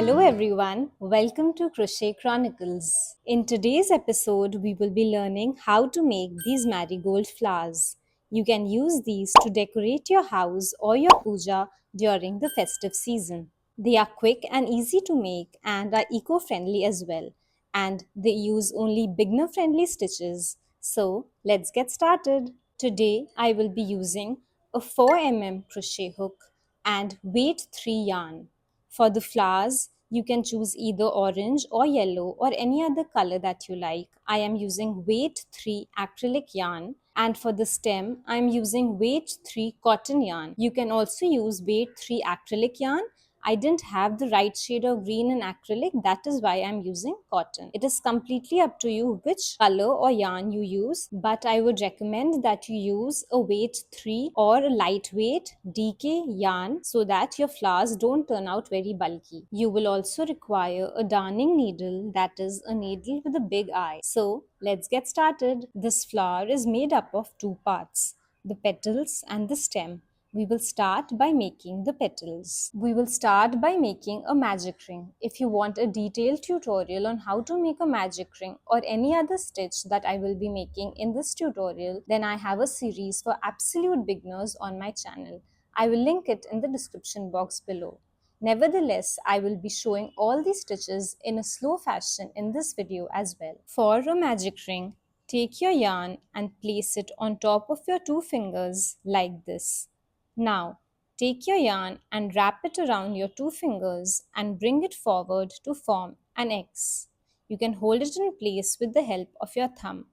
Hello everyone, welcome to Crochet Chronicles. In today's episode, we will be learning how to make these marigold flowers. You can use these to decorate your house or your puja during the festive season. They are quick and easy to make and are eco-friendly as well. And they use only beginner-friendly stitches. So let's get started. Today I will be using a 4 mm crochet hook and weight 3 yarn. For the flowers, you can choose either orange or yellow or any other color that you like. I am using weight 3 acrylic yarn, and for the stem, I am using weight 3 cotton yarn. You can also use weight 3 acrylic yarn. I didn't have the right shade of green in acrylic, that is why I'm using cotton. It is completely up to you which color or yarn you use, but I would recommend that you use a weight 3 or a lightweight DK yarn so that your flowers don't turn out very bulky. You will also require a darning needle, that is a needle with a big eye. So let's get started. This flower is made up of two parts, the petals and the stem. We will start by making the petals. We will start by making a magic ring. If you want a detailed tutorial on how to make a magic ring or any other stitch that I will be making in this tutorial, then I have a series for absolute beginners on my channel. I will link it in the description box below. Nevertheless, I will be showing all these stitches in a slow fashion in this video as well. For a magic ring, take your yarn and place it on top of your two fingers like this. Now, take your yarn and wrap it around your two fingers and bring it forward to form an X. You can hold it in place with the help of your thumb.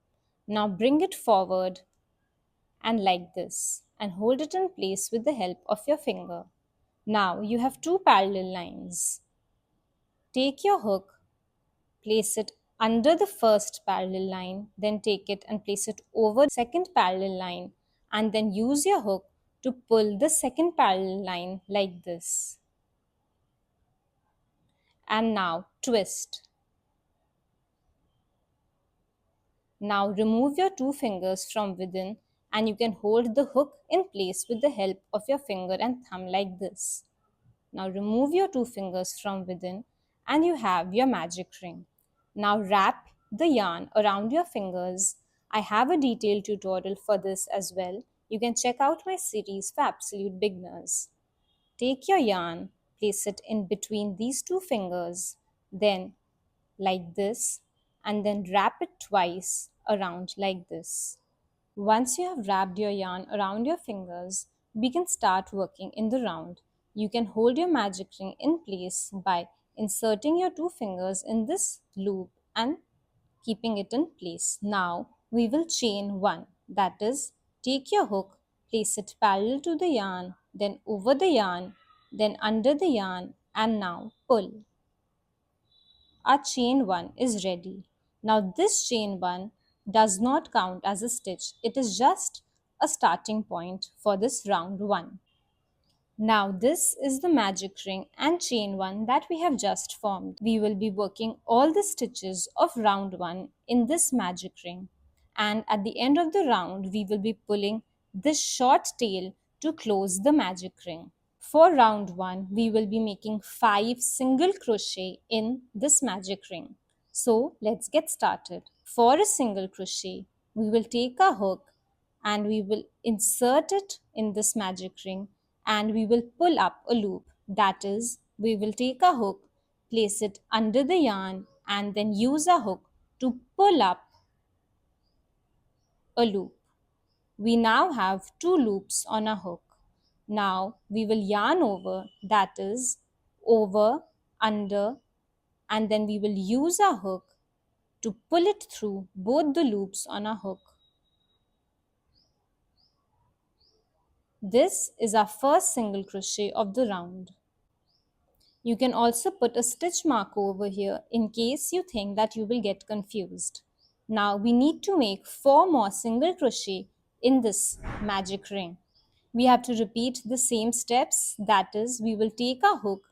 Now bring it forward and like this, and hold it in place with the help of your finger. Now you have two parallel lines. Take your hook, place it under the first parallel line, then take it and place it over the second parallel line, and then use your hook to pull the second parallel line like this. And now twist. Now remove your two fingers from within and you can hold the hook in place with the help of your finger and thumb like this. Now remove your two fingers from within and you have your magic ring. Now wrap the yarn around your fingers. I have a detailed tutorial for this as well. You can check out my series for absolute beginners. Take your yarn, place it in between these two fingers, then like this, and then wrap it twice around like this. Once you have wrapped your yarn around your fingers, we can start working in the round. You can hold your magic ring in place by inserting your two fingers in this loop and keeping it in place. Now we will chain one, that is, take your hook, place it parallel to the yarn, then over the yarn, then under the yarn, and now pull. Our chain 1 is ready. Now this chain 1 does not count as a stitch. It is just a starting point for this round 1. Now this is the magic ring and chain 1 that we have just formed. We will be working all the stitches of round 1 in this magic ring. And at the end of the round, we will be pulling this short tail to close the magic ring. For round 1, we will be making 5 single crochet in this magic ring. So let's get started. For a single crochet, we will take a hook and we will insert it in this magic ring and we will pull up a loop. That is, we will take a hook, place it under the yarn and then use a hook to pull up a loop. We now have 2 loops on a hook. Now we will yarn over, that is, over, under, and then we will use our hook to pull it through both the loops on our hook. This is our first single crochet of the round. You can also put a stitch marker over here in case you think that you will get confused. Now we need to make 4 more single crochet in this magic ring. We have to repeat the same steps, that is, we will take our hook,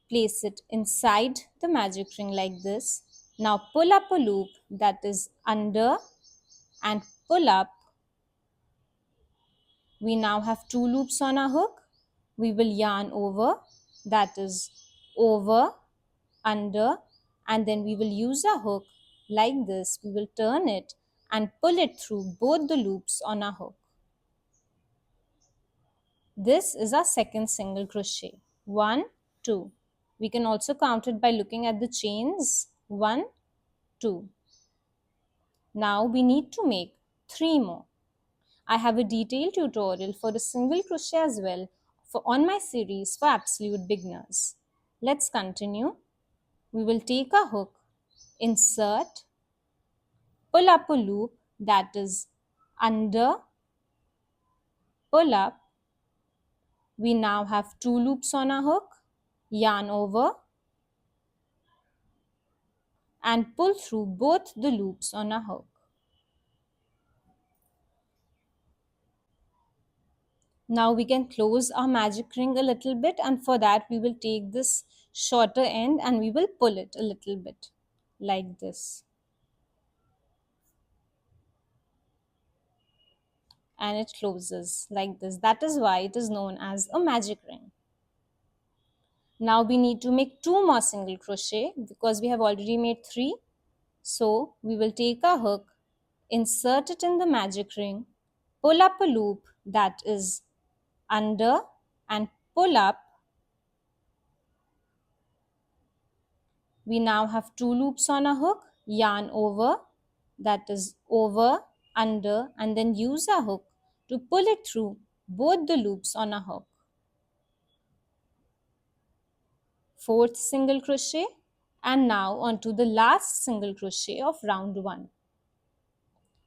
place it inside the magic ring like this. Now pull up a loop, that is under, and pull up. We now have 2 loops on our hook. We will yarn over, that is over, under, and then we will use a hook like this. We will turn it and pull it through both the loops on our hook. This is our second single crochet. 1, 2. We can also count it by looking at the chains. 1, 2. Now we need to make 3 more. I have a detailed tutorial for a single crochet as well on my series for absolute beginners. Let's continue. We will take a hook, insert, pull up a loop, that is under, pull up. We now have 2 loops on our hook, yarn over, and pull through both the loops on our hook. Now we can close our magic ring a little bit, and for that we will take this shorter end and we will pull it a little bit like this. And it closes like this. That is why it is known as a magic ring. Now we need to make 2 more single crochet because we have already made 3. So we will take a hook, insert it in the magic ring, pull up a loop, that is under, and pull up. We now have 2 loops on a hook, yarn over, that is over, under, and then use a hook to pull it through both the loops on a hook. 4th single crochet, and now onto the last single crochet of round 1.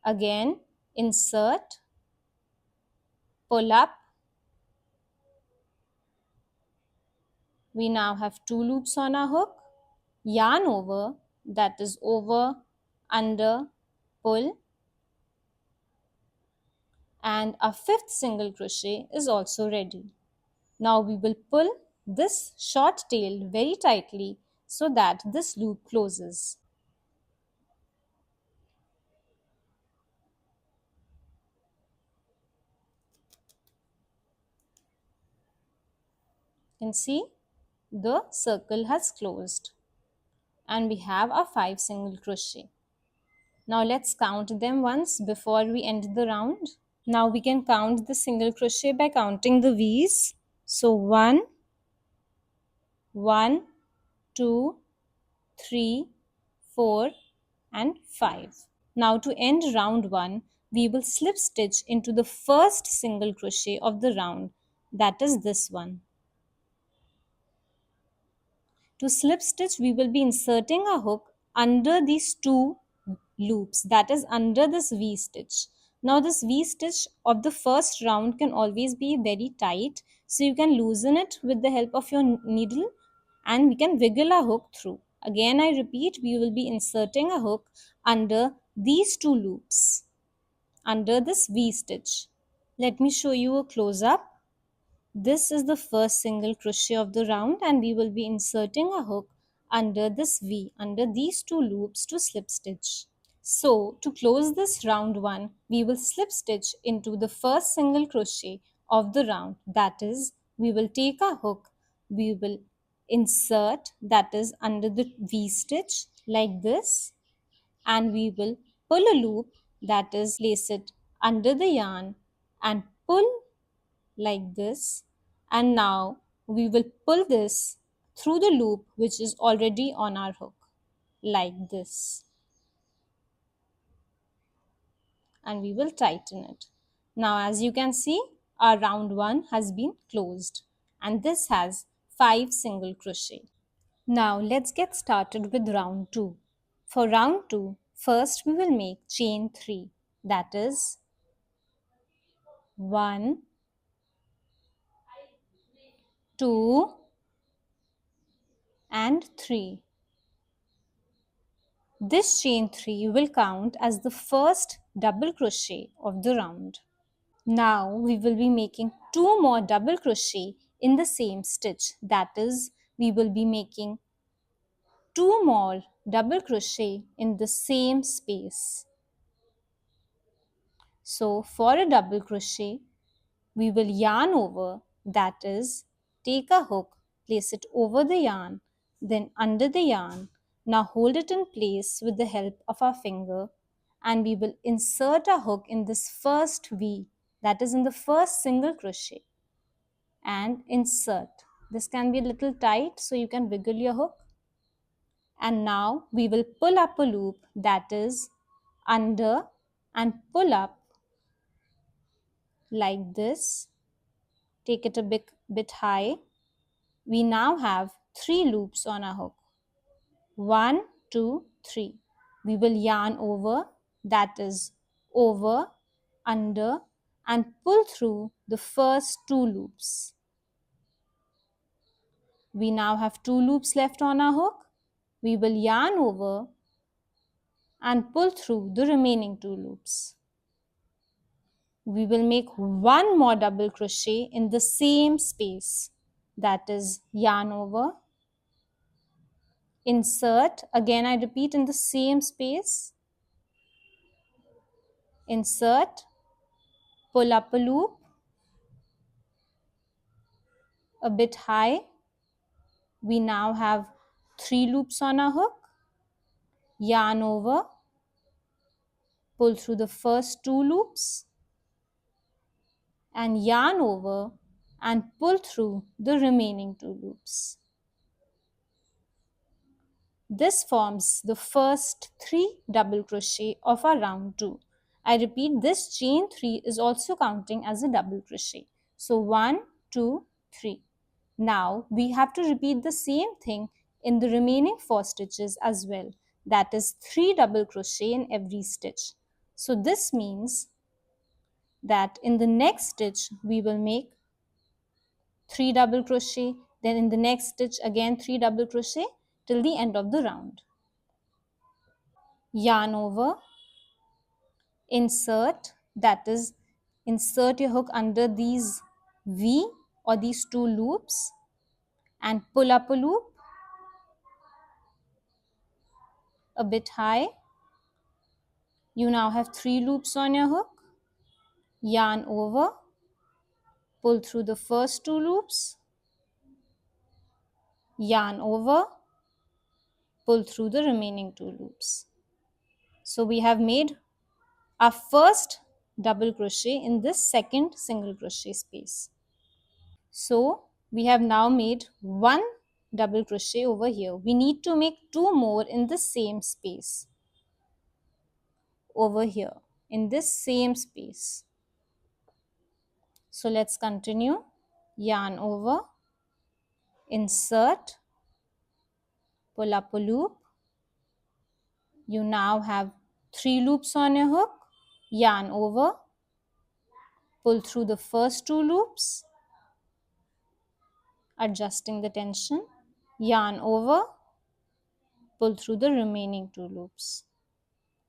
Again, insert, pull up. We now have 2 loops on our hook, yarn over, that is over, under, pull, and our 5th single crochet is also ready. Now we will pull this short tail very tightly so that this loop closes. You can see the circle has closed and we have our 5 single crochet. Now let's count them once before we end the round. Now we can count the single crochet by counting the V's. So 1, 1, 2, 3, 4 and 5. Now to end round 1, we will slip stitch into the first single crochet of the round, that is this one. To slip stitch, we will be inserting a hook under these 2 loops, that is under this V stitch. Now this V stitch of the first round can always be very tight, so you can loosen it with the help of your needle and we can wiggle a hook through. Again I repeat, we will be inserting a hook under these 2 loops, under this V stitch. Let me show you a close up. This is the first single crochet of the round and we will be inserting a hook under this V, under these 2 loops to slip stitch. So to close this round 1, we will slip stitch into the first single crochet of the round. That is, we will take a hook, we will insert, that is under the V stitch like this, and we will pull a loop, that is place it under the yarn and pull like this, and now we will pull this through the loop which is already on our hook like this, and we will tighten it. Now as you can see, our round 1 has been closed and this has 5 single crochet. Now let's get started with round 2. For round 2, first we will make chain 3, that is 1, 2 and 3. This chain 3 will count as the first double crochet of the round. Now we will be making 2 more double crochet in the same stitch. That is, we will be making 2 more double crochet in the same space. So for a double crochet, we will yarn over, that is, take a hook, place it over the yarn then under the yarn. Now hold it in place with the help of our finger, and we will insert our hook in this first V, that is in the first single crochet, and insert. This can be a little tight, so you can wiggle your hook. And now we will pull up a loop, that is under, and pull up like this. Take it a bit high. We now have 3 loops on our hook. 1, 2, 3. We will yarn over, that is over, under, and pull through the first 2 loops. We now have 2 loops left on our hook. We will yarn over and pull through the remaining 2 loops. We will make 1 more double crochet in the same space, that is yarn over, insert, again I repeat, in the same space, insert, pull up a loop a bit high. We now have 3 loops on our hook, yarn over, pull through the first 2 loops, and yarn over and pull through the remaining 2 loops. This forms the first 3 double crochet of our round 2. I repeat, this chain 3 is also counting as a double crochet. So 1, 2, 3. Now we have to repeat the same thing in the remaining 4 stitches as well. That is 3 double crochet in every stitch. So this means that in the next stitch we will make 3 double crochet, then in the next stitch again 3 double crochet till the end of the round. Yarn over, insert, that is insert your hook under these V or these 2 loops, and pull up a loop a bit high. You now have 3 loops on your hook, yarn over, pull through the first 2 loops, yarn over, pull through the remaining 2 loops. So we have made our first double crochet in this second single crochet space. So we have now made 1 double crochet over here. We need to make 2 more in the same space over here, in this same space. So let's continue. Yarn over, insert, pull up a loop. You now have 3 loops on your hook, yarn over, pull through the first 2 loops, adjusting the tension, yarn over, pull through the remaining 2 loops.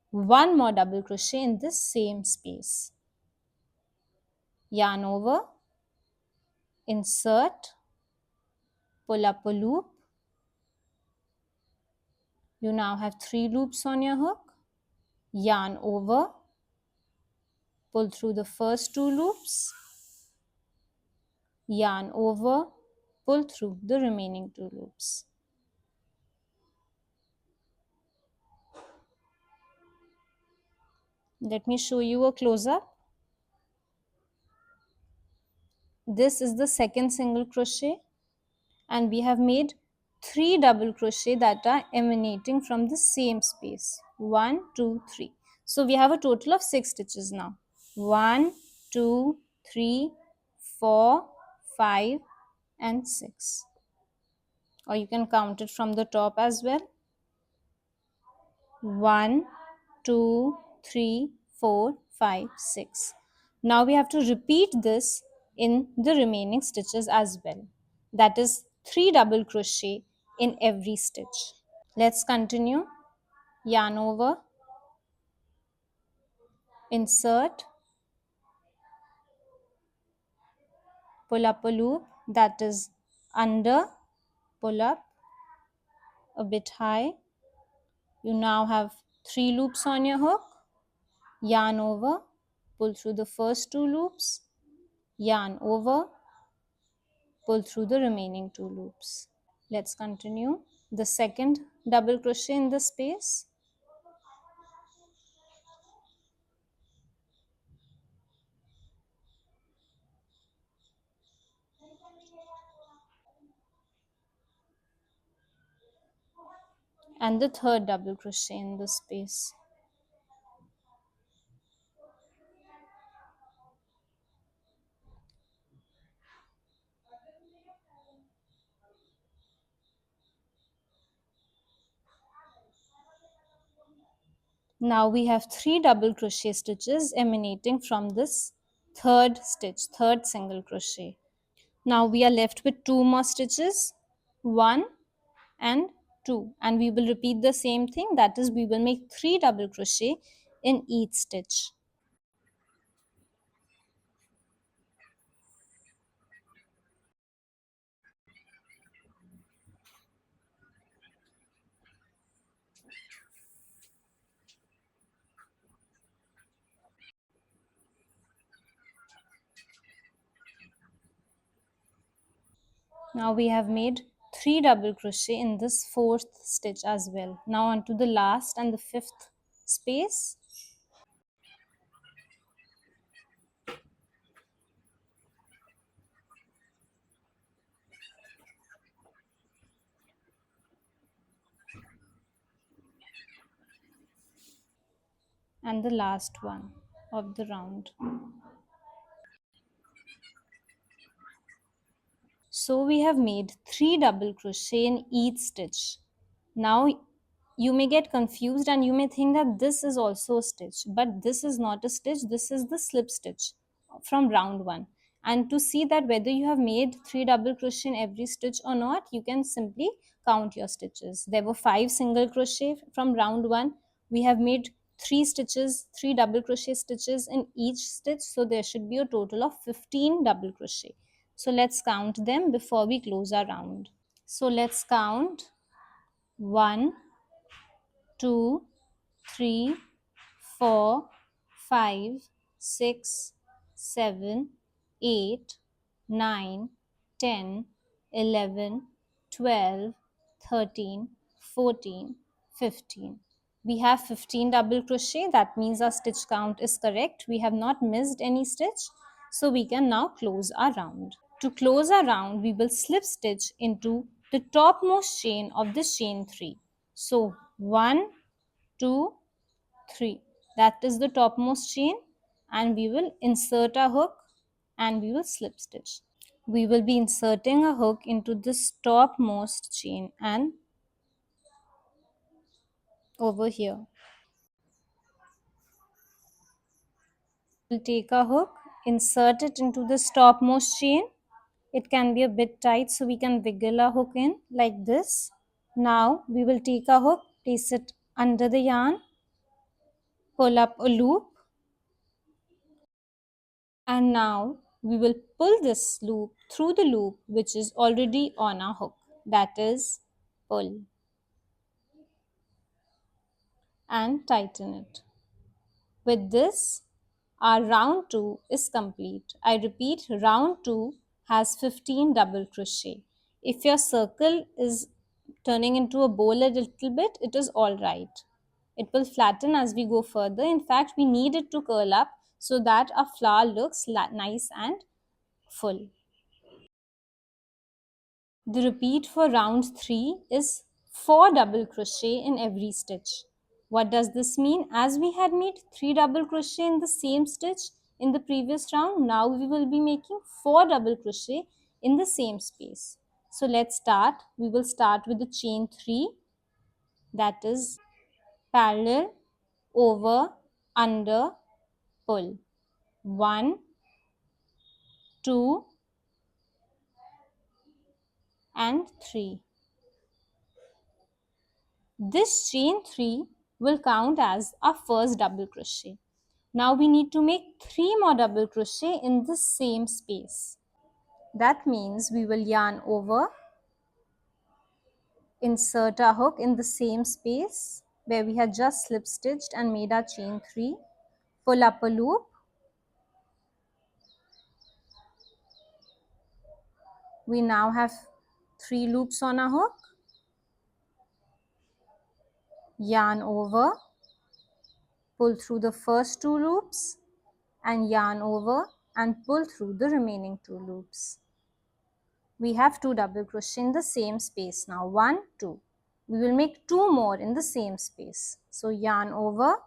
1 more double crochet in this same space. Yarn over, insert, pull up a loop. You now have 3 loops on your hook, yarn over, pull through the first 2 loops, yarn over, pull through the remaining 2 loops. Let me show you a close-up. This is the second single crochet, and we have made 3 double crochet that are emanating from the same space. 1, 2, 3. So we have a total of 6 stitches now. 1, 2, 3, 4, 5, and 6. Or you can count it from the top as well. 1, 2, 3, 4, 5, 6. Now we have to repeat this in the remaining stitches as well. That is 3 double crochet in every stitch. Let's continue. Yarn over, insert, pull up a loop, that is under, pull up a bit high. You now have 3 loops on your hook, yarn over, pull through the first 2 loops, yarn over, pull through the remaining 2 loops. Let's continue. the second double crochet in the space, and the third double crochet in the space. Now we have 3 double crochet stitches emanating from this third stitch, third single crochet. Now we are left with 2 more stitches, 1 and 2, and we will repeat the same thing, that is we will make 3 double crochet in each stitch. Now we have made 3 double crochet in this fourth stitch as well. Now onto the last and the fifth space. And the last one of the round. So we have made 3 double crochet in each stitch. Now you may get confused and you may think that this is also a stitch, but this is not a stitch, this is the slip stitch from round 1. And to see that whether you have made 3 double crochet in every stitch or not, you can simply count your stitches. There were 5 single crochet from round 1. We have made 3 stitches, 3 double crochet stitches in each stitch, so there should be a total of 15 double crochet. So let's count them before we close our round. So let's count 1, 2, 3, 4, 5, 6, 7, 8, 9, 10, 11, 12, 13, 14, 15. We have 15 double crochet. That means our stitch count is correct. We have not missed any stitch. So we can now close our round. To close our round, we will slip stitch into the topmost chain of the chain 3. So 1, 2, 3. That is the topmost chain, and we will insert a hook and we will slip stitch. We will be inserting a hook into this topmost chain and over here. We'll take a hook, insert it into this topmost chain. It can be a bit tight, so we can wiggle our hook in like this. Now we will take a hook, place it under the yarn, pull up a loop, and now we will pull this loop through the loop which is already on our hook, that is pull, and tighten it. With this, our round 2 is complete. I repeat, round 2 has 15 double crochet. If your circle is turning into a bowl a little bit, it is all right. It will flatten as we go further. In fact, we need it to curl up so that our flower looks nice and full. The repeat for round 3 is 4 double crochet in every stitch. What does this mean? As we had made 3 double crochet in the same stitch in the previous round, now we will be making 4 double crochet in the same space. So let's start. We will start with the chain 3, that is parallel, over, under, pull. 1, 2 and 3. This chain 3 will count as our first double crochet. Now we need to make 3 more double crochet in the same space. That means we will yarn over, insert our hook in the same space where we had just slip stitched and made our chain 3, pull up a loop, we now have 3 loops on our hook, yarn over, pull through the first 2 loops and yarn over and pull through the remaining 2 loops. We have 2 double crochet in the same space now. 1, 2. We will make 2 more in the same space. So yarn over,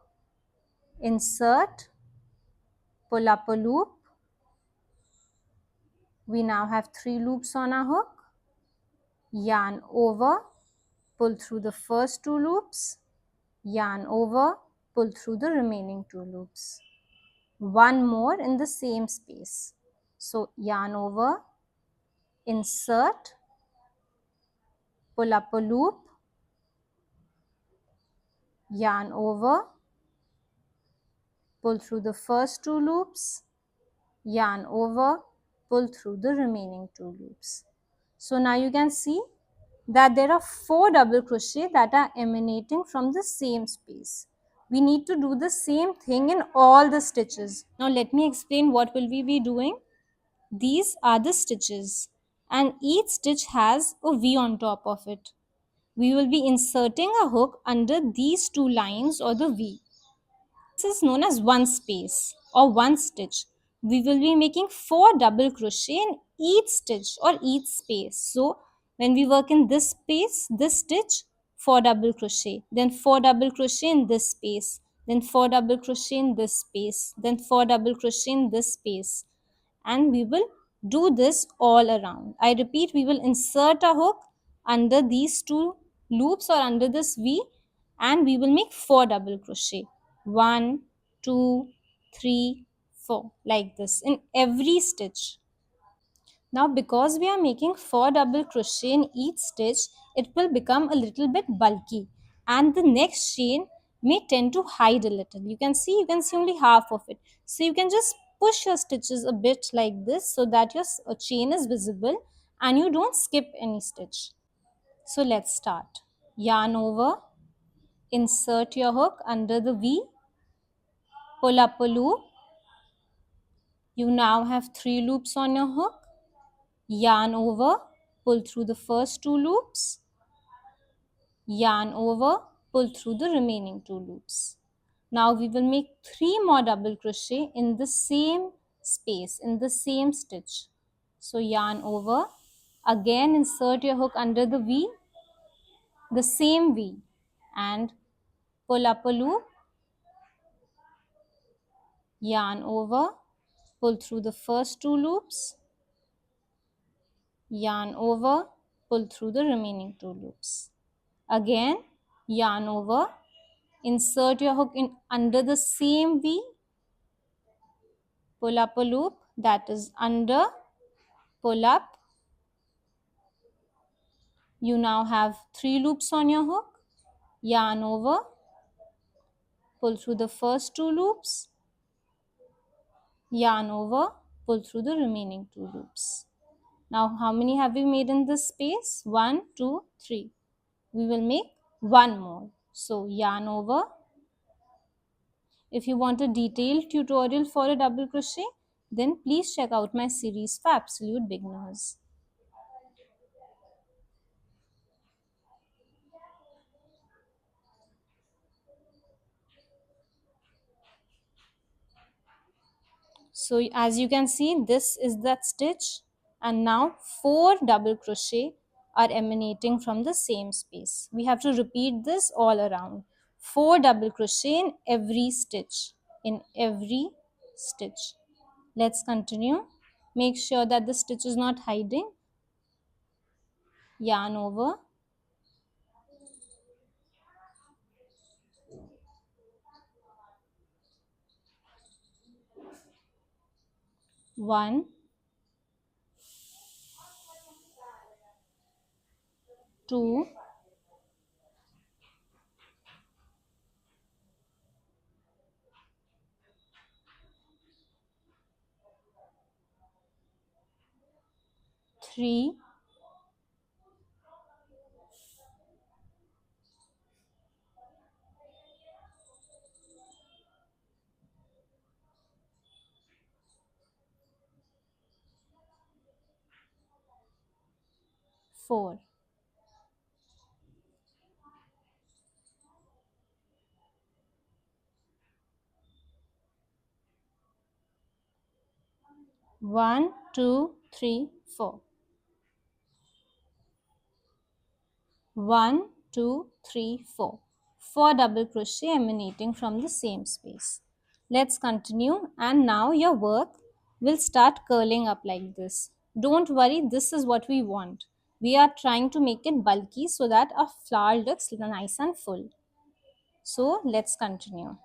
insert, pull up a loop. We now have 3 loops on our hook. Yarn over, pull through the first 2 loops, yarn over, pull through the remaining 2 loops. 1 more in the same space. So yarn over, insert, pull up a loop, yarn over, pull through the first 2 loops, yarn over, pull through the remaining 2 loops. So now you can see that there are 4 double crochet that are emanating from the same space. We need to do the same thing in all the stitches. Now let me explain what will we be doing. These are the stitches and each stitch has a V on top of it. We will be inserting a hook under these 2 lines or the V. This is known as one space or one stitch. We will be making 4 double crochet in each stitch or each space. So when we work in this space, this stitch, 4 double crochet, then 4 double crochet in this space, then 4 double crochet in this space, then 4 double crochet in this space, and we will do this all around. I repeat, we will insert a hook under these 2 loops or under this V, and we will make 4 double crochet. 1, 2, 3, 4, like this in every stitch. Now because we are making 4 double crochet in each stitch, it will become a little bit bulky and the next chain may tend to hide a little. You can see only half of it. So you can just push your stitches a bit like this so that your chain is visible and you don't skip any stitch. So let's start. Yarn over, insert your hook under the V, pull up a loop. You now have 3 loops on your hook. Yarn over, pull through the first 2 loops, yarn over, pull through the remaining 2 loops. Now we will make 3 more double crochet in the same space, in the same stitch. So yarn over, again insert your hook under the V, the same V, and pull up a loop, yarn over, pull through the first 2 loops, yarn over, pull through the remaining 2 loops. Again, yarn over, insert your hook in under the same V, pull up a loop, that is under, pull up. You now have 3 loops on your hook, yarn over, pull through the first 2 loops, yarn over, pull through the remaining 2 loops. Now how many have we made in this space? 1, 2, 3. We will make 1 more. So yarn over. If you want a detailed tutorial for a double crochet, then please check out my series for absolute beginners. So as you can see, this is that stitch, and now 4 double crochet are emanating from the same space. We have to repeat this all around. 4 double crochet in every stitch, in every stitch. Let's continue. Make sure that the stitch is not hiding. Yarn over, one, two, three, 4. 1, 2, 3, 4. 1, 2, 3, 4. 4 double crochet emanating from the same space. Let's continue, and now your work will start curling up like this. Don't worry, this is what we want. We are trying to make it bulky so that our flower looks nice and full. So let's continue.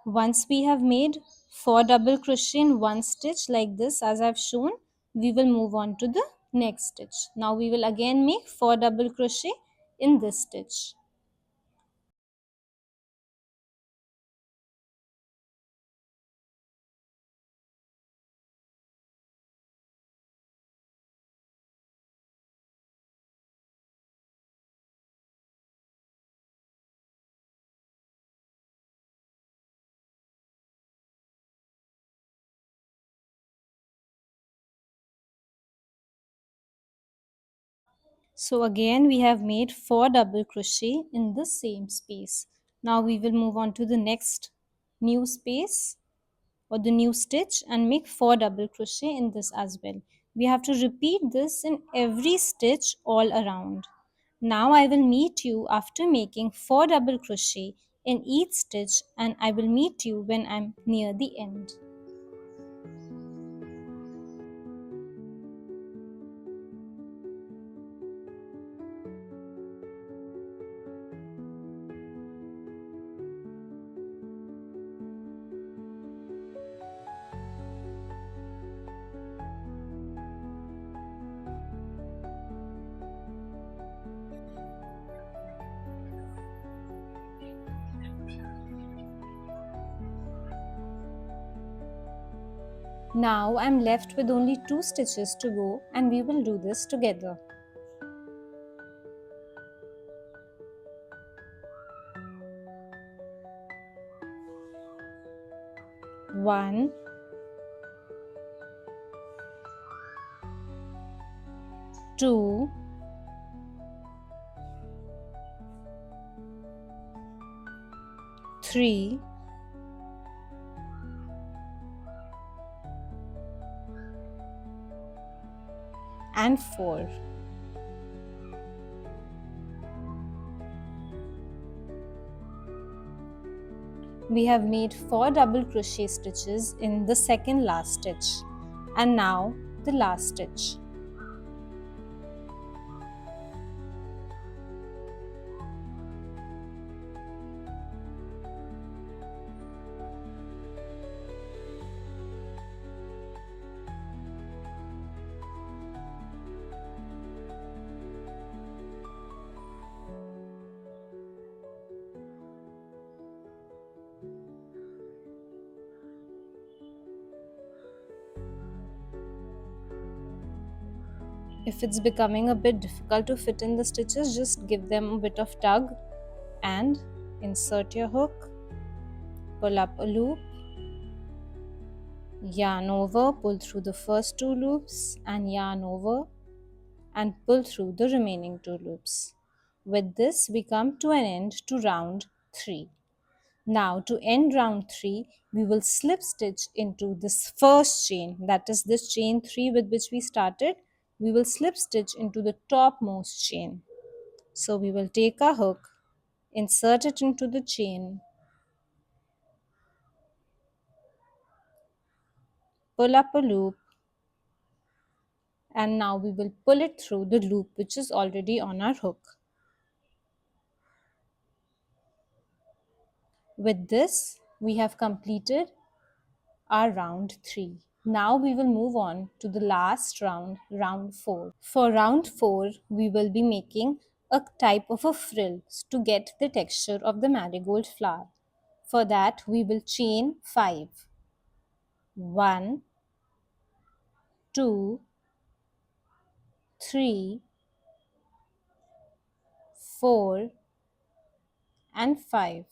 Once we have made 4 double crochet in one stitch like this as I've shown, we will move on to the next stitch. Now we will again make 4 double crochet in this stitch. So again we have made 4 double crochet in the same space. Now we will move on to the next new space or the new stitch and make 4 double crochet in this as well. We have to repeat this in every stitch all around. Now I will meet you after making 4 double crochet in each stitch, and I will meet you when I'm near the end. Now I'm left with only 2 stitches to go, and we will do this together. 1, 2, 3, and 4. We have made 4 double crochet stitches in the second last stitch, and now the last stitch. If it's becoming a bit difficult to fit in the stitches, just give them a bit of tug and insert your hook, pull up a loop, yarn over, pull through the first 2 loops and yarn over and pull through the remaining 2 loops. With this, we come to an end to round 3. Now to end round 3, we will slip stitch into this first chain, that is this chain 3 with which we started. We will slip stitch into the topmost chain. So we will take our hook, insert it into the chain, pull up a loop, and now we will pull it through the loop which is already on our hook. With this, we have completed our round 3. Now we will move on to the last round, round 4. For round 4, we will be making a type of a frill to get the texture of the marigold flower. For that, we will chain 5. 1, 2, 3, 4, and 5.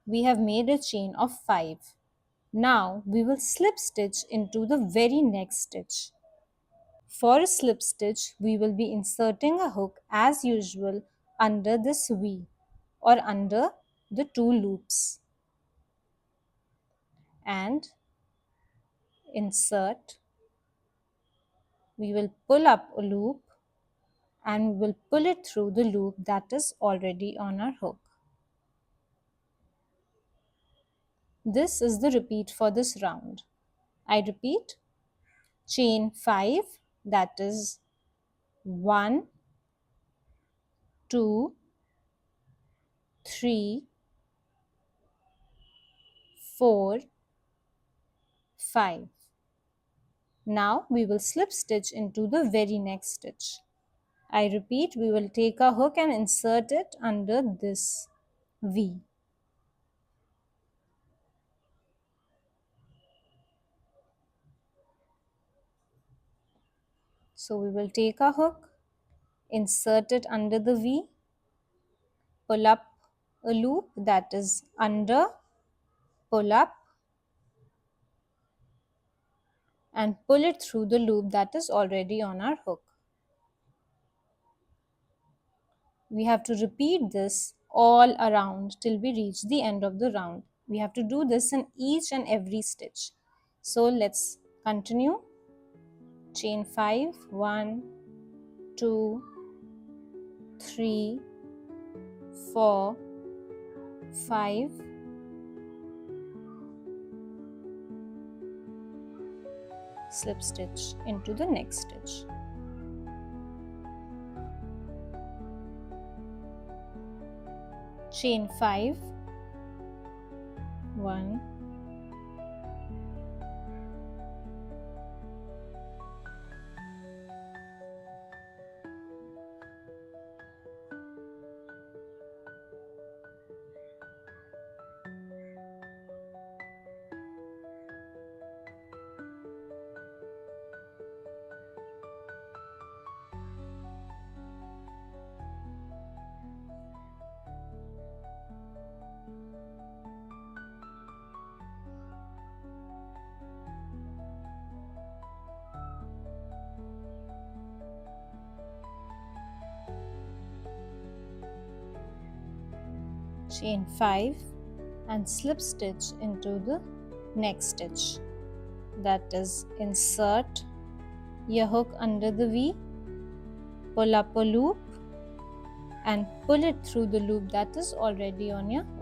We have made a chain of 5. Now we will slip stitch into the very next stitch. For a slip stitch, we will be inserting a hook as usual under this V or under the two loops and insert. We will pull up a loop and we will pull it through the loop that is already on our hook. This is the repeat for this round. I repeat, chain 5, that is 1, 2, 3, 4, 5. Now we will slip stitch into the very next stitch. I repeat, we will take a hook and insert it under this V. So we will take a hook, insert it under the V, pull up a loop, that is under, pull up, and pull it through the loop that is already on our hook. We have to repeat this all around till we reach the end of the round. We have to do this in each and every stitch. So let's continue. Chain 5, 1, 2, 3, 4, 5, slip stitch into the next stitch. Chain 5, 1, chain 5 and slip stitch into the next stitch. That is, insert your hook under the V, pull up a loop and pull it through the loop that is already on your hook.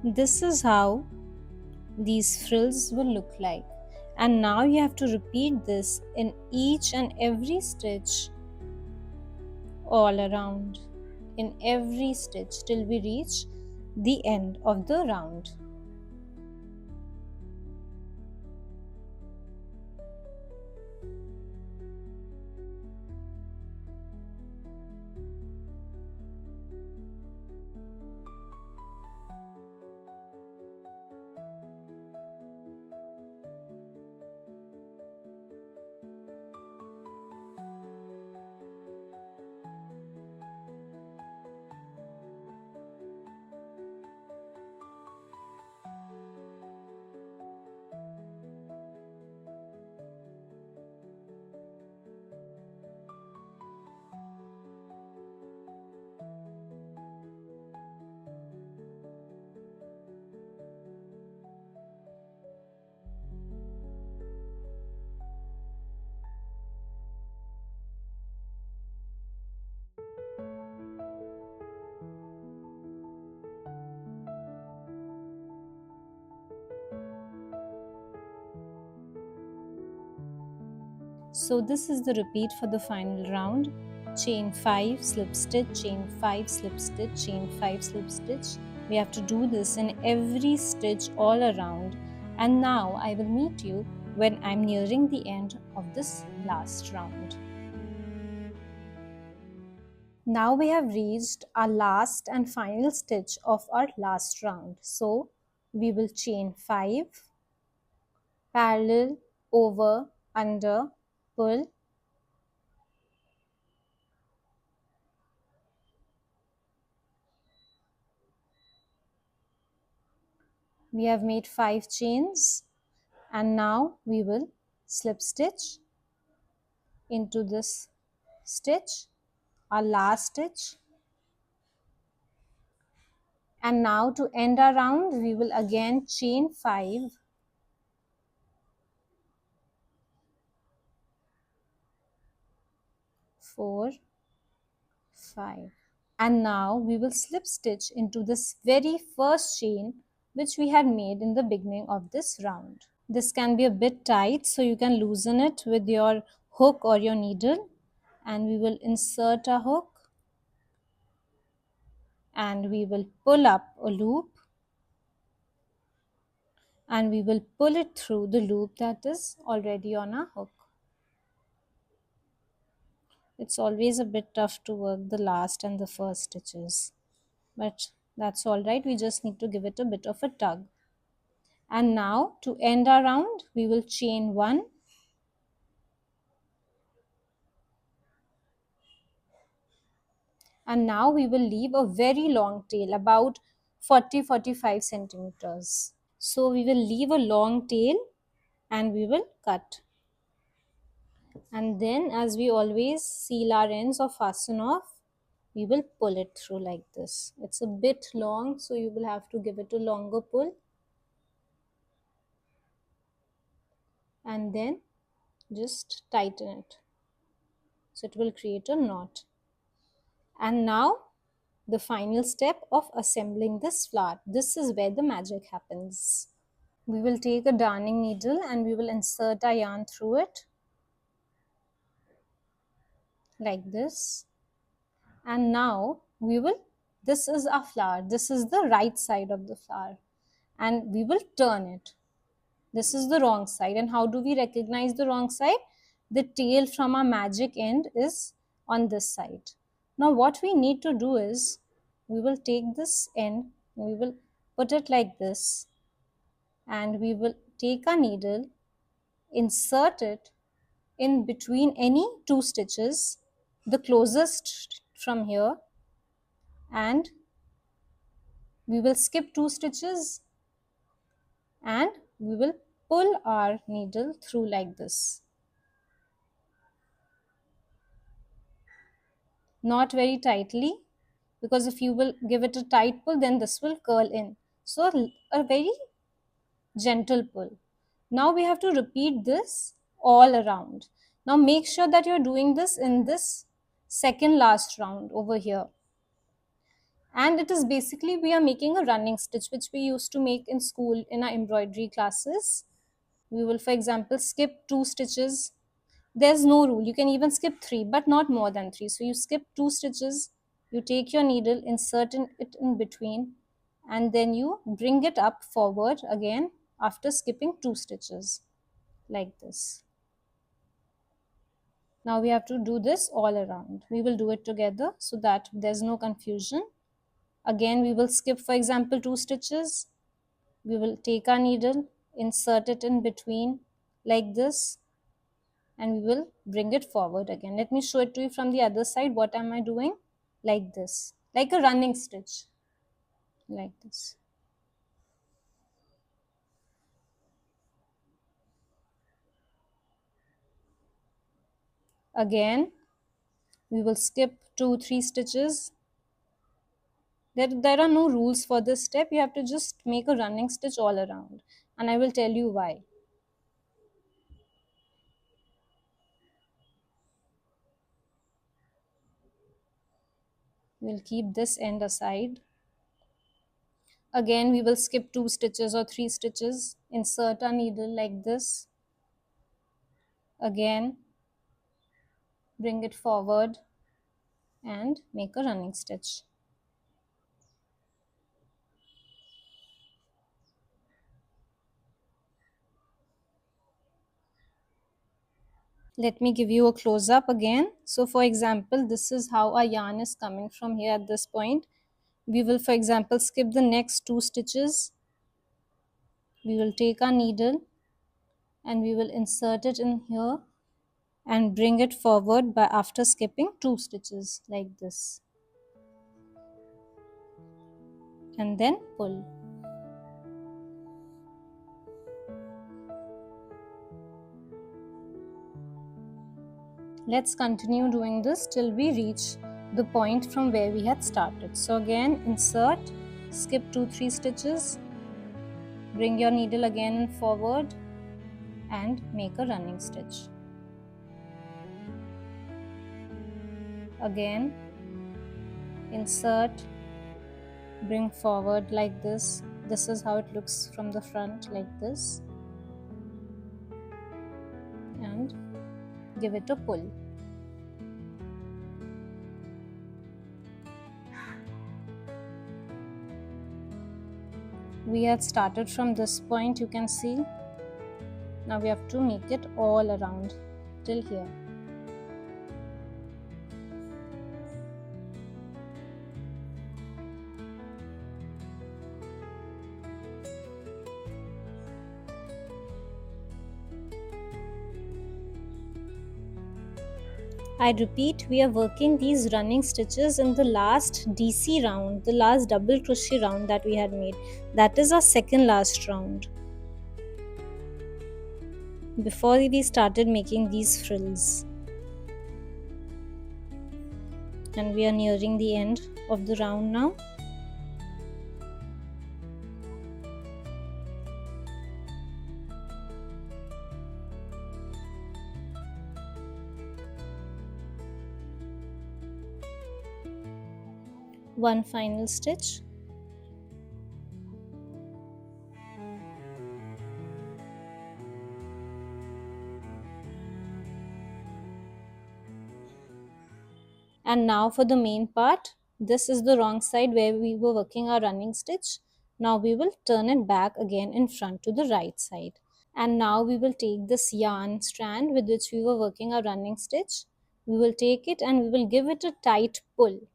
This is how these frills will look like, and now you have to repeat this in each and every stitch all around, in every stitch till we reach the end of the round. So this is the repeat for the final round. Chain 5, slip stitch, chain 5, slip stitch, chain 5, slip stitch. We have to do this in every stitch all around. And now I will meet you when I'm nearing the end of this last round. Now we have reached our last and final stitch of our last round. So we will chain 5, parallel, over, under, pull. We have made 5 chains, and now we will slip stitch into this stitch, our last stitch. And now to end our round, we will again chain 5, 4, 5. And now we will slip stitch into this very first chain which we had made in the beginning of this round. This can be a bit tight, so you can loosen it with your hook or your needle. And we will insert a hook and we will pull up a loop and we will pull it through the loop that is already on our hook. It's always a bit tough to work the last and the first stitches, but that's all right. We just need to give it a bit of a tug. And now to end our round, we will chain 1, and now we will leave a very long tail, about 40-45 centimeters. So we will leave a long tail and we will cut. And then, as we always seal our ends or fasten off, we will pull it through like this. It's a bit long, so you will have to give it a longer pull. And then just tighten it. So it will create a knot. And now the final step of assembling this flower. This is where the magic happens. We will take a darning needle and we will insert our yarn through it like this. And now we will, this is our flower, this is the right side of the flower, and we will turn it. This is the wrong side. And how do we recognize the wrong side? The tail from our magic end is on this side. Now what we need to do is, we will take this end, we will put it like this, and we will take our needle, insert it in between any 2 stitches, the closest from here, and we will skip 2 stitches and we will pull our needle through like this. Not very tightly, because if you will give it a tight pull, then this will curl in. So a very gentle pull. Now we have to repeat this all around. Now make sure that you're doing this in this second last round over here. And it is basically, we are making a running stitch which we used to make in school in our embroidery classes. We will, for example, skip 2 stitches. There's no rule, you can even skip 3, but not more than 3. So you skip 2 stitches, you take your needle, insert it in between, and then you bring it up forward again after skipping 2 stitches like this. Now we have to do this all around. We will do it together so that there's no confusion. Again, we will skip, for example, 2 stitches. We will take our needle, insert it in between like this, and we will bring it forward again. Let me show it to you from the other side. What am I doing? Like this, like a running stitch, like this. Again, we will skip 2-3 stitches. There are no rules for this step. You have to just make a running stitch all around, and I will tell you why. We'll keep this end aside. Again, we will skip 2 stitches or 3 stitches, insert our needle like this. Again, bring it forward and make a running stitch. Let me give you a close up again. So for example, this is how our yarn is coming from here at this point. We will, for example, skip the next 2 stitches. We will take our needle and we will insert it in here and bring it forward by after skipping 2 stitches like this, and then pull. Let's continue doing this till we reach the point from where we had started. So again, insert, skip 2-3 stitches, bring your needle again and forward and make a running stitch. Again, insert, bring forward like this. This is how it looks from the front, like this, and give it a pull. We had started from this point, you can see. Now we have to make it all around till here. I repeat, we are working these running stitches in the last DC round, the last double crochet round that we had made. That is our second last round, before we started making these frills. And we are nearing the end of the round now. One final stitch. And now for the main part. This is the wrong side where we were working our running stitch. Now we will turn it back again in front to the right side. And now we will take this yarn strand with which we were working our running stitch. We will take it and we will give it a tight pull.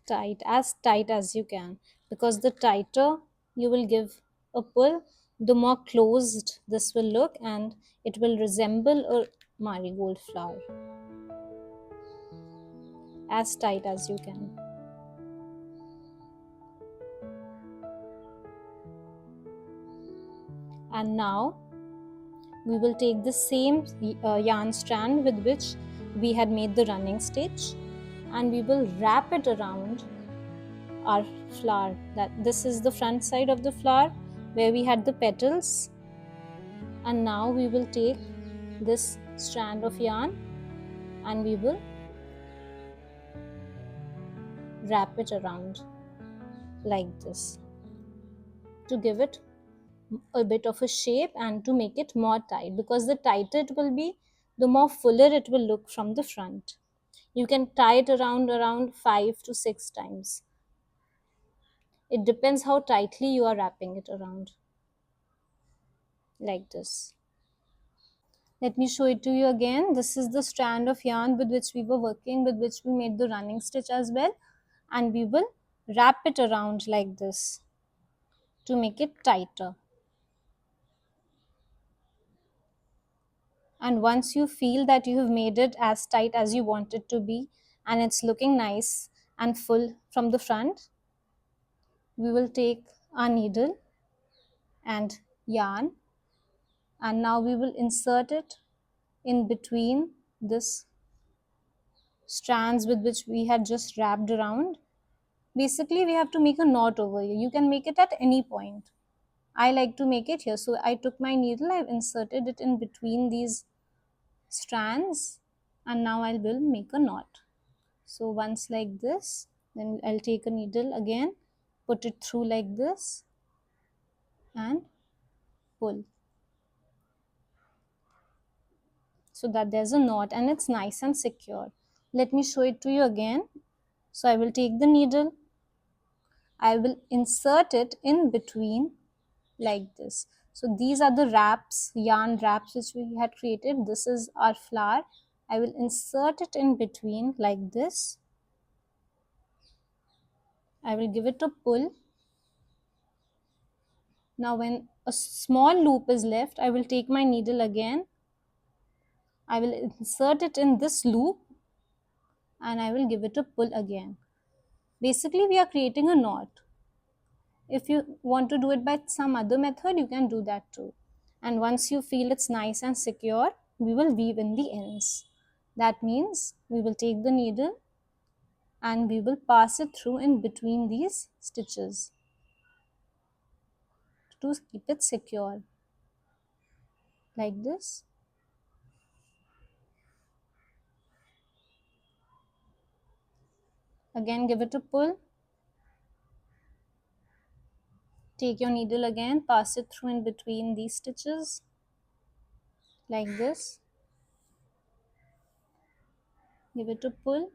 Tight as you can, because the tighter you will give a pull, the more closed this will look and it will resemble a marigold flower. As tight as you can. And now we will take the same yarn strand with which we had made the running stitch and we will wrap it around our flower. That this is the front side of the flower where we had the petals, and now we will take this strand of yarn and we will wrap it around like this to give it a bit of a shape and to make it more tight, because the tighter it will be, the more fuller it will look from the front. You can tie it around 5 to 6 times. It depends how tightly you are wrapping it around, like this. Let me show it to you again. This is the strand of yarn with which we were working, with which we made the running stitch as well, and we will wrap it around like this to make it tighter. And once you feel that you have made it as tight as you want it to be and it's looking nice and full from the front, we will take our needle and yarn, and now we will insert it in between this strands with which we had just wrapped around. Basically, we have to make a knot over here. You can make it at any point. I like to make it here. So I took my needle, I've inserted it in between these strands, and now I will make a knot. So once like this, then I'll take a needle again, put it through like this and pull, so that there's a knot and it's nice and secure. Let me show it to you again. So I will take the needle, I will insert it in between like this. So these are the wraps, yarn wraps which we had created. This is our flower. I will insert it in between like this. I will give it a pull. Now when a small loop is left, I will take my needle again. I will insert it in this loop and I will give it a pull again. Basically, we are creating a knot. If you want to do it by some other method, you can do that too. And once you feel it's nice and secure, we will weave in the ends. That means we will take the needle and we will pass it through in between these stitches to keep it secure. Like this. Again, give it a pull. Take your needle again, pass it through in between these stitches. Like this. Give it a pull.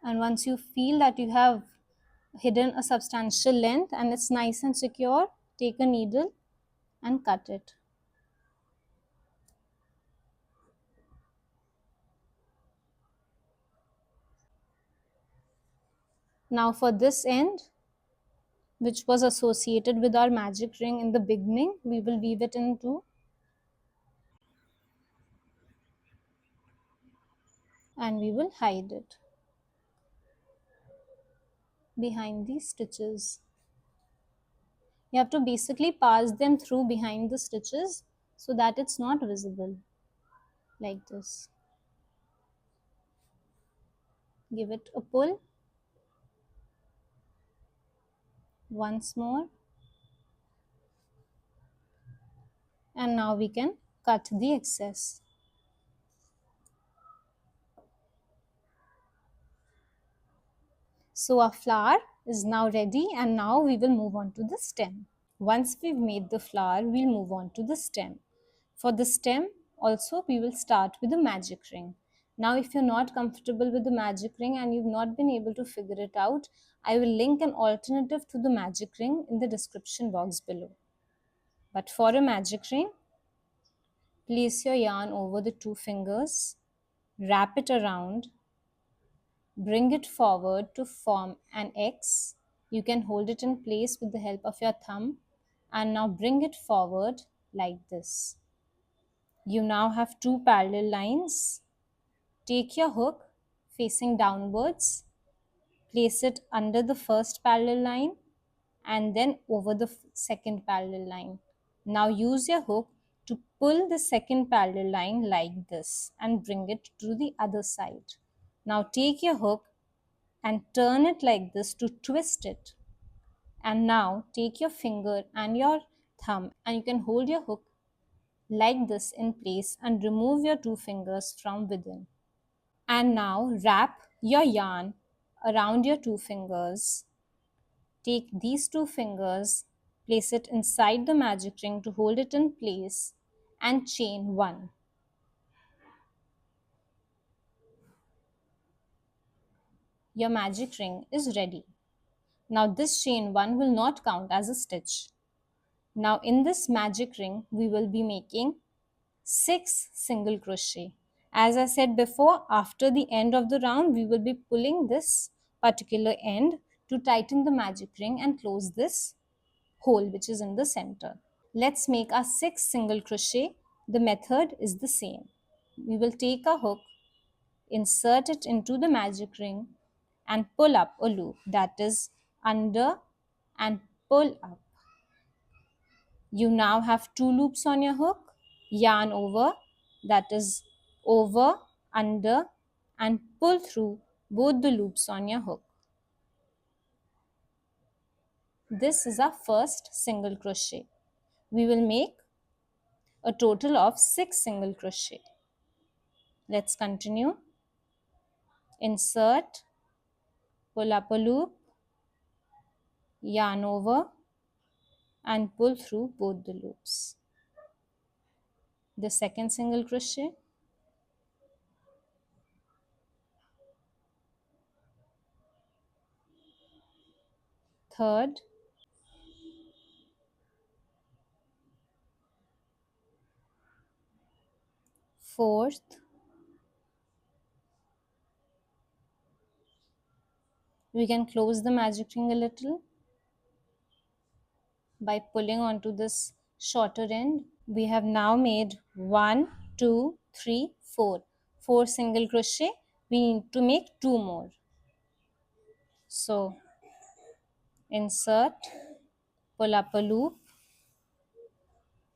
And once you feel that you have hidden a substantial length and it's nice and secure, take a needle and cut it. Now for this end, which was associated with our magic ring in the beginning, we will weave it into and we will hide it behind these stitches. You have to basically pass them through behind the stitches so that it's not visible. Like this. Give it a pull. Once more. And now we can cut the excess. So our flower is now ready and now we will move on to the stem. Once we've made the flower, we'll move on to the stem. For the stem, also we will start with the magic ring. Now if you're not comfortable with the magic ring and you've not been able to figure it out, I will link an alternative to the magic ring in the description box below. But for a magic ring, place your yarn over the two fingers, wrap it around, bring it forward to form an X. You can hold it in place with the help of your thumb and now bring it forward like this. You now have two parallel lines. Take your hook facing downwards, place it under the first parallel line and then over the second parallel line. Now use your hook to pull the second parallel line like this and bring it to the other side. Now take your hook and turn it like this to twist it. And now take your finger and your thumb and you can hold your hook like this in place and remove your two fingers from within. And now wrap your yarn around your two fingers. Take these two fingers, place it inside the magic ring to hold it in place and chain one. Your magic ring is ready. Now this chain one will not count as a stitch. Now in this magic ring, we will be making 6 single crochet. As I said before, after the end of the round, we will be pulling this particular end to tighten the magic ring and close this hole which is in the center. Let's make our 6 single crochet. The method is the same. We will take a hook, insert it into the magic ring and pull up a loop, that is under and pull up. You now have two loops on your hook, yarn over, that is over, under and pull through both the loops on your hook. This is our first single crochet. We will make a total of 6 single crochet. Let's continue. Insert, pull up a loop, yarn over and pull through both the loops. The second single crochet, third, fourth. We can close the magic ring a little by pulling onto this shorter end. We have now made 1, 2, 3, 4. 4 single crochet. We need to make 2 more. So insert, pull up a loop,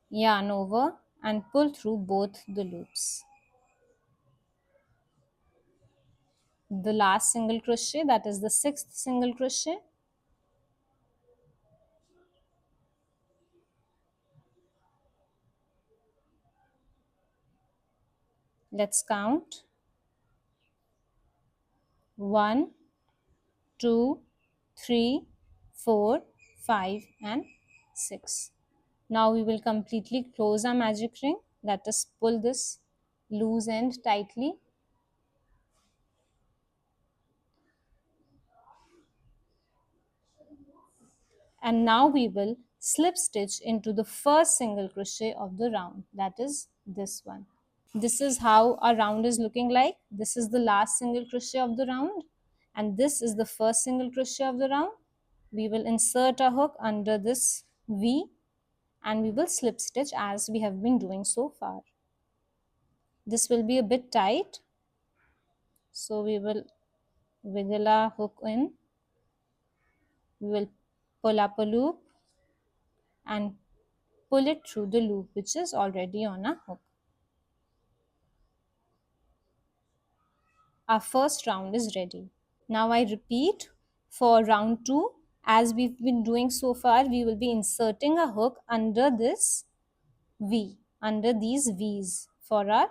yarn over and pull through both the loops. The last single crochet, that is the 6th single crochet. Let's count. 1, 2, 3, 4, 5 and 6. Now we will completely close our magic ring. Let us pull this loose end tightly. And now we will slip stitch into the first single crochet of the round, that is this one. This is how our round is looking like. This is the last single crochet of the round and this is the first single crochet of the round. We will insert a hook under this V and we will slip stitch as we have been doing so far. This will be a bit tight, so we will wiggle our hook in. We will pull up a loop and pull it through the loop which is already on our hook. Our first round is ready. Now I repeat for round 2. As we've been doing so far, we will be inserting a hook under this V, under these V's for our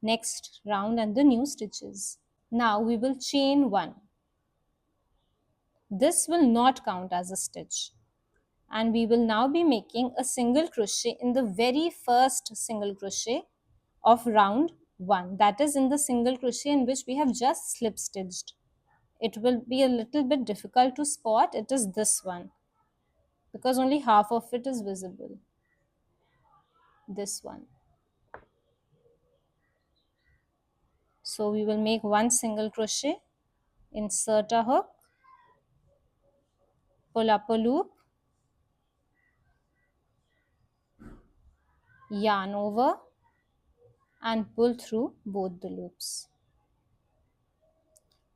next round and the new stitches. Now we will chain 1. This will not count as a stitch. And we will now be making a single crochet in the very first single crochet of round 1. That is in the single crochet in which we have just slip stitched. It will be a little bit difficult to spot. It is this one because only half of it is visible. This one. So we will make 1 single crochet, insert a hook, pull up a loop, yarn over and pull through both the loops.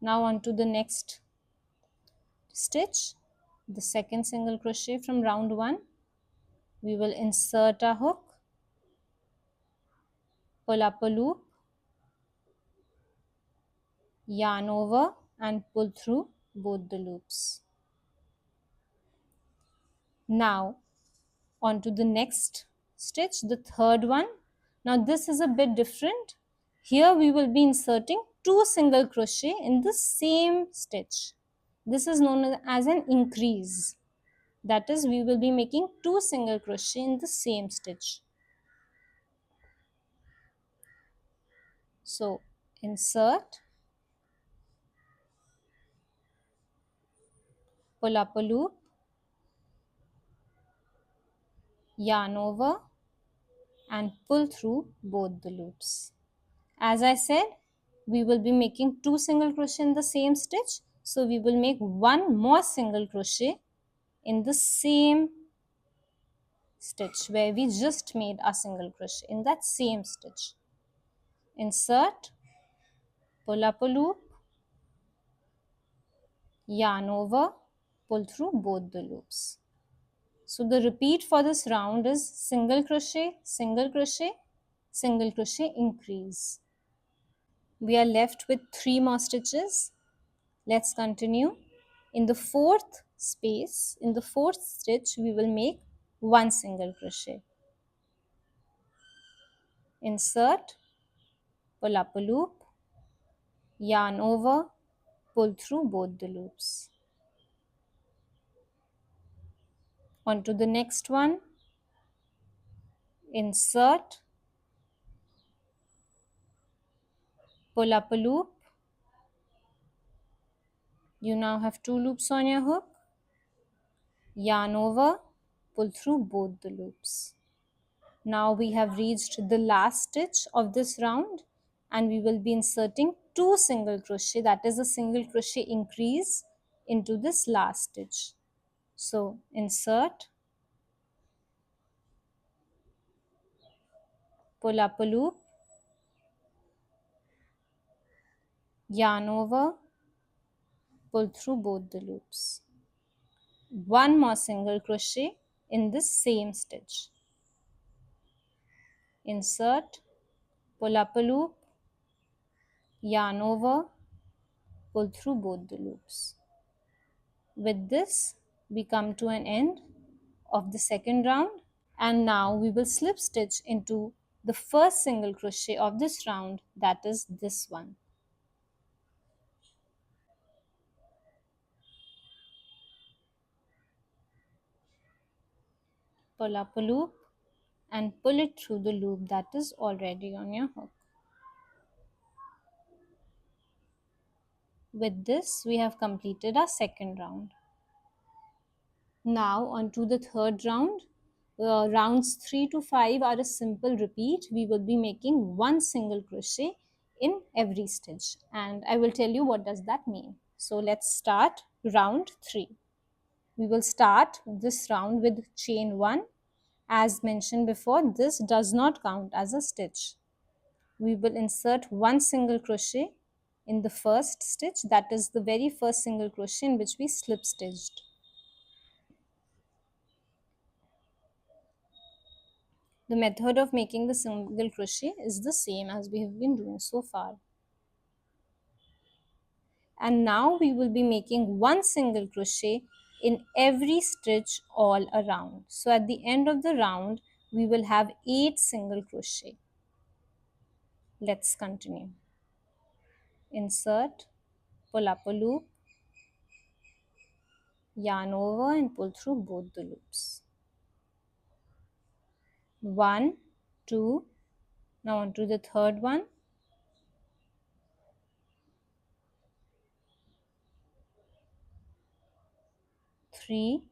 Now on to the next stitch, the second single crochet from round 1. We will insert a hook, pull up a loop, yarn over and pull through both the loops. Now on to the next stitch, the third one. Now this is a bit different. Here we will be inserting 2 single crochet in the same stitch. This is known as an increase. That is, we will be making 2 single crochet in the same stitch. So insert, pull up a loop, yarn over and pull through both the loops. As I said, we will be making 2 single crochet in the same stitch. So we will make 1 more single crochet in the same stitch where we just made a single crochet in that same stitch. Insert, pull up a loop, yarn over, pull through both the loops. So the repeat for this round is single crochet, single crochet, single crochet, increase. We are left with 3 more stitches. Let's continue. In the fourth space, in the fourth stitch, we will make 1 single crochet. Insert, pull up a loop, yarn over, pull through both the loops. On to the next one. Insert, pull up a loop. You now have 2 loops on your hook. Yarn over, pull through both the loops. Now we have reached the last stitch of this round, and we will be inserting 2 single crochet, that is a single crochet increase into this last stitch. So insert, pull up a loop, yarn over, pull through both the loops. One more single crochet in this same stitch. Insert, pull up a loop, yarn over, pull through both the loops. With this, we come to an end of the second round, and now we will slip stitch into the first single crochet of this round, that is this one. Pull up a loop and pull it through the loop that is already on your hook. With this, we have completed our second round. Now on to the third round. Rounds 3 to 5 are a simple repeat. We will be making one single crochet in every stitch, and I will tell you what does that mean. So let's start round 3. We will start this round with chain 1. As mentioned before, this does not count as a stitch. We will insert one single crochet in the first stitch, that is the very first single crochet in which we slip stitched. The method of making the single crochet is the same as we have been doing so far. And now we will be making one single crochet in every stitch all around. So at the end of the round, we will have 8 single crochet. Let's continue. Insert, pull up a loop, yarn over and pull through both the loops. 1, 2, now on to the third one. 3,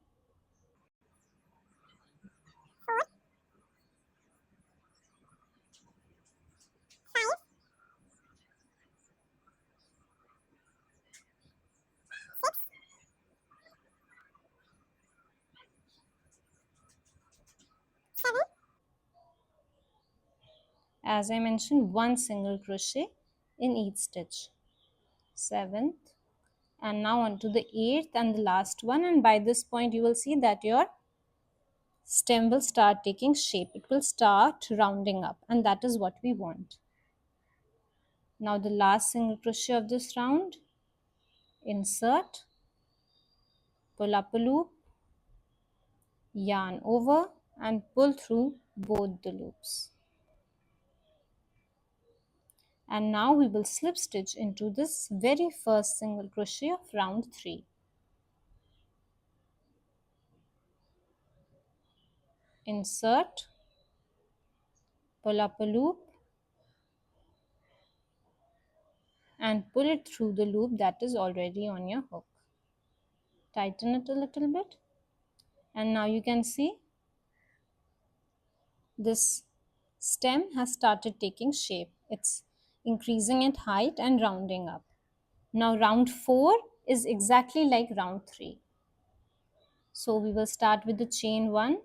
as I mentioned, one single crochet in each stitch. 7th, and now on to the 8th and the last one, and by this point you will see that your stem will start taking shape. It will start rounding up, and that is what we want. Now the last single crochet of this round. Insert, pull up a loop, yarn over and pull through both the loops. And now we will slip stitch into this very first single crochet of round 3. Insert, pull up a loop and pull it through the loop that is already on your hook. Tighten it a little bit, and now you can see this stem has started taking shape. It's increasing in height and rounding up. Now round 4 is exactly like round 3. So we will start with the chain 1,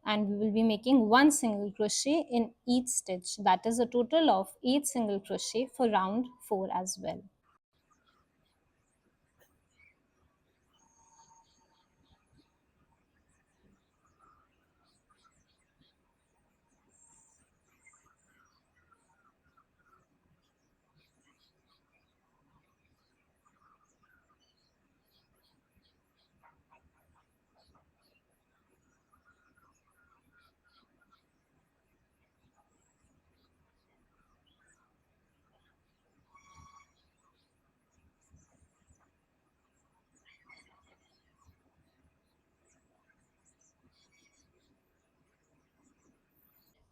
and we will be making one single crochet in each stitch. That is a total of 8 single crochet for round 4 as well.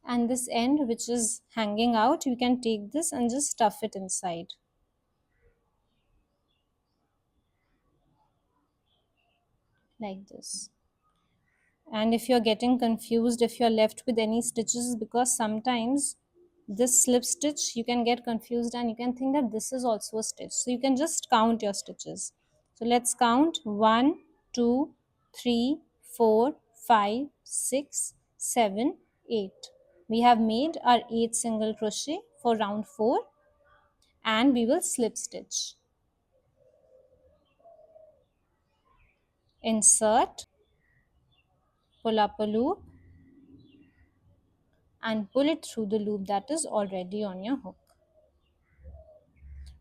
And this end which is hanging out, you can take this and just stuff it inside. Like this. And if you're getting confused, if you're left with any stitches, because sometimes this slip stitch you can get confused and you can think that this is also a stitch, so you can just count your stitches. So let's count: 1 2 3 4 5 6 7 8. We have made our 8 single crochet for round 4, and we will slip stitch, insert, pull up a loop and pull it through the loop that is already on your hook.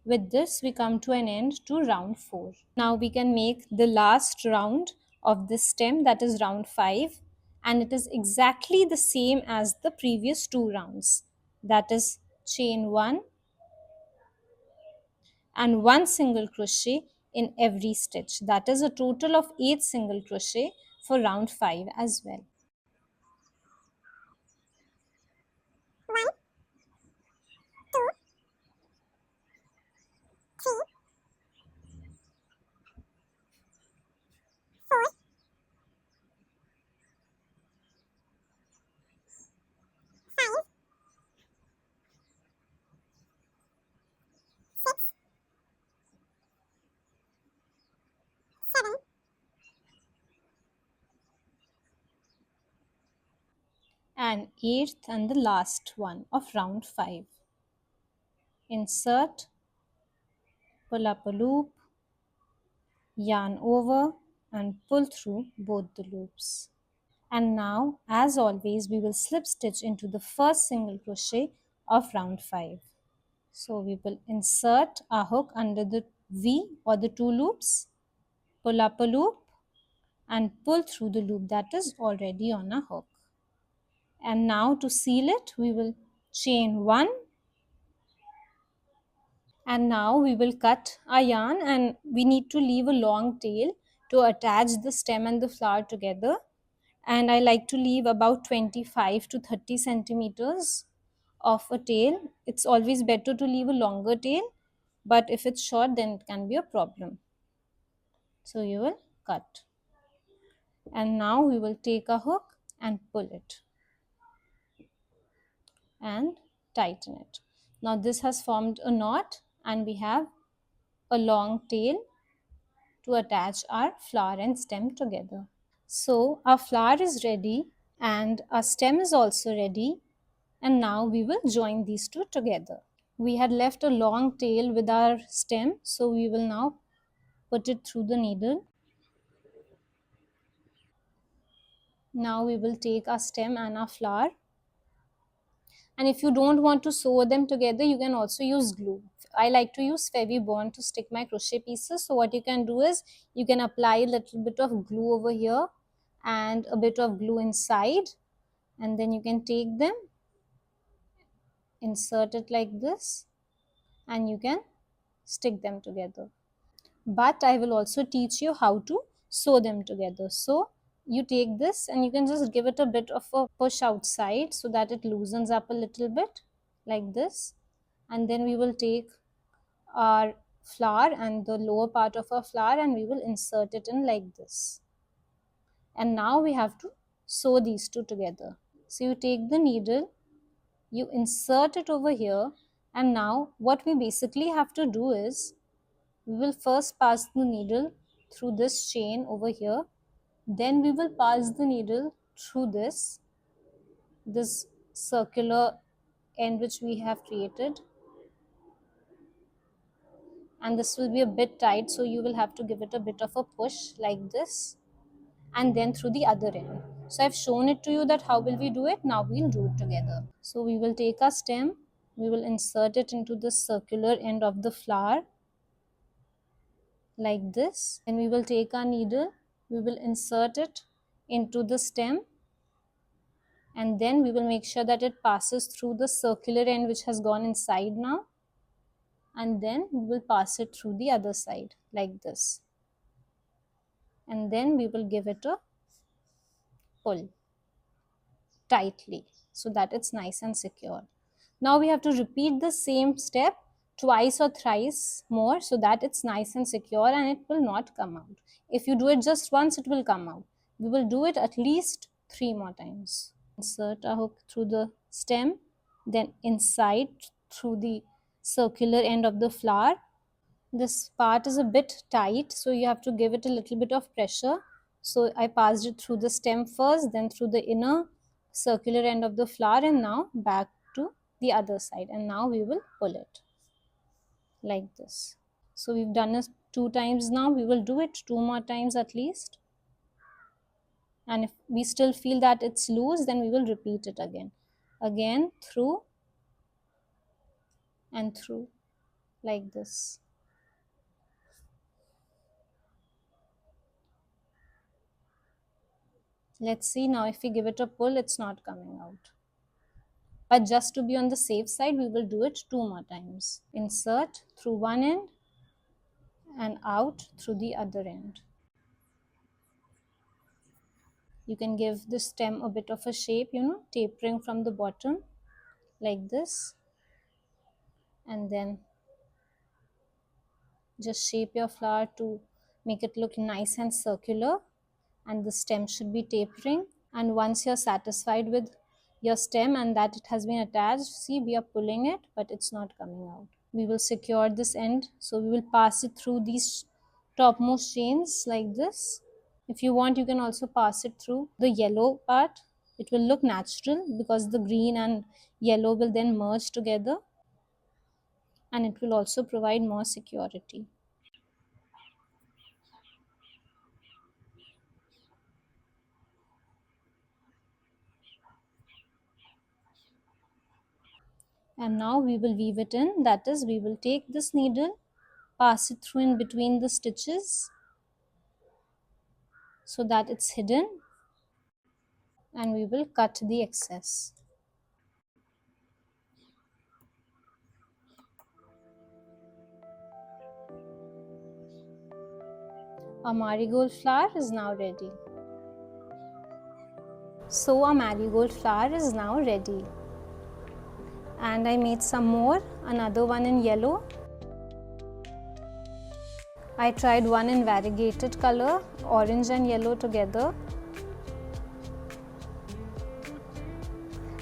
With this, we come to an end to round 4. Now we can make the last round of this stem, that is round 5, and it is exactly the same as the previous 2 rounds. That is chain 1 and 1 single crochet in every stitch. That is a total of 8 single crochet for round 5 as well. And 8th and the last one of round 5. Insert, pull up a loop, yarn over and pull through both the loops. And now, as always, we will slip stitch into the first single crochet of round 5. So we will insert our hook under the V or the 2 loops, pull up a loop and pull through the loop that is already on our hook. And now to seal it, we will chain 1, and now we will cut our yarn, and we need to leave a long tail to attach the stem and the flower together. And I like to leave about 25 to 30 centimeters of a tail. It's always better to leave a longer tail, but if it's short then it can be a problem. So you will cut. And now we will take a hook and pull it and tighten it. Now this has formed a knot and we have a long tail to attach our flower and stem together. So our flower is ready and our stem is also ready, and now we will join these two together. We had left a long tail with our stem, so we will now put it through the needle. Now we will take our stem and our flower, and if you don't want to sew them together, you can also use glue. I like to use Fevibond to stick my crochet pieces. So what you can do is you can apply a little bit of glue over here and a bit of glue inside, and then you can take them, insert it like this, and you can stick them together. But I will also teach you how to sew them together. So you take this and you can just give it a bit of a push outside so that it loosens up a little bit like this, and then we will take our flower and the lower part of our flower and we will insert it in like this. And now we have to sew these two together. So you take the needle, you insert it over here, and now what we basically have to do is we will first pass the needle through this chain over here, then we will pass the needle through this circular end which we have created, and this will be a bit tight, so you will have to give it a bit of a push like this, and then through the other end. So I've shown it to you that how will we do it. Now we'll do it together. So we will take our stem, we will insert it into the circular end of the flower like this. Then we will take our needle, we will insert it into the stem, and then we will make sure that it passes through the circular end which has gone inside now, and then we will pass it through the other side like this, and then we will give it a pull tightly so that it's nice and secure. Now we have to repeat the same step twice or thrice more so that it's nice and secure and it will not come out. If you do it just once, it will come out. We will do it at least 3 more times. Insert a hook through the stem, then inside through the circular end of the flower. This part is a bit tight, so you have to give it a little bit of pressure. So I passed it through the stem first, then through the inner circular end of the flower, and now back to the other side. And now we will pull it like this. So we've done it 2 times now. We will do it 2 more times at least. And if we still feel that it's loose, then we will repeat it again through and through, like this. Let's see now, if we give it a pull, it's not coming out. But just to be on the safe side, we will do it 2 more times. Insert through one end and out through the other end. You can give the stem a bit of a shape, tapering from the bottom like this. And then just shape your flower to make it look nice and circular, and the stem should be tapering. And once you're satisfied with your stem and that it has been attached, see, we are pulling it but it's not coming out. We will secure this end, so we will pass it through these topmost chains like this. If you want, you can also pass it through the yellow part. It will look natural because the green and yellow will then merge together, and it will also provide more security. And now we will weave it in. That is, we will take this needle, pass it through in between the stitches so that it's hidden, and we will cut the excess. Our marigold flower is now ready. So our marigold flower is now ready. And I made some more, another one in yellow. I tried one in variegated color, orange and yellow together.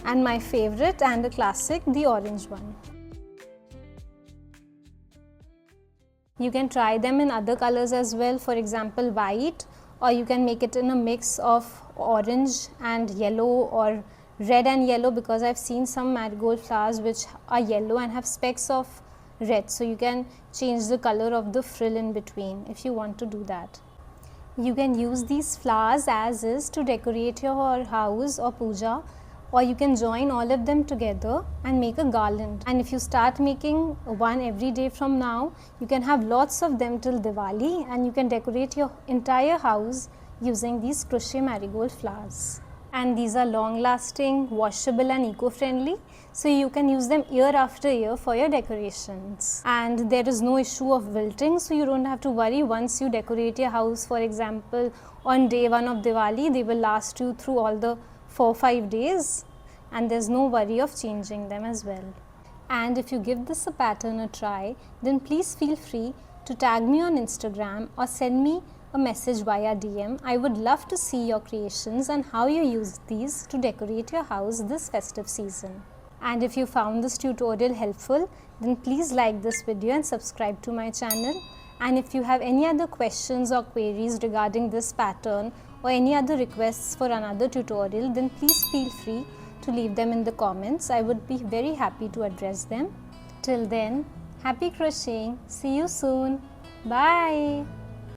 And my favorite and a classic, the orange one. You can try them in other colors as well, for example white, or you can make it in a mix of orange and yellow or red and yellow, because I've seen some marigold flowers which are yellow and have specks of red. So you can change the color of the frill in between if you want to do that. You can use these flowers as is to decorate your house or puja, or you can join all of them together and make a garland. And if you start making one every day from now, you can have lots of them till Diwali, and you can decorate your entire house using these crochet marigold flowers. And these are long lasting, washable and eco-friendly, so you can use them year after year for your decorations. And there is no issue of wilting, so you don't have to worry. Once you decorate your house, for example on day 1 of Diwali, they will last you through all the 4-5 days, and there's no worry of changing them as well. And if you give this a pattern a try, then please feel free to tag me on Instagram or send me a message via DM. I would love to see your creations and how you use these to decorate your house this festive season. And if you found this tutorial helpful, then please like this video and subscribe to my channel. And if you have any other questions or queries regarding this pattern or any other requests for another tutorial, then please feel free to leave them in the comments. I would be very happy to address them. Till then, happy crocheting. See you soon. Bye.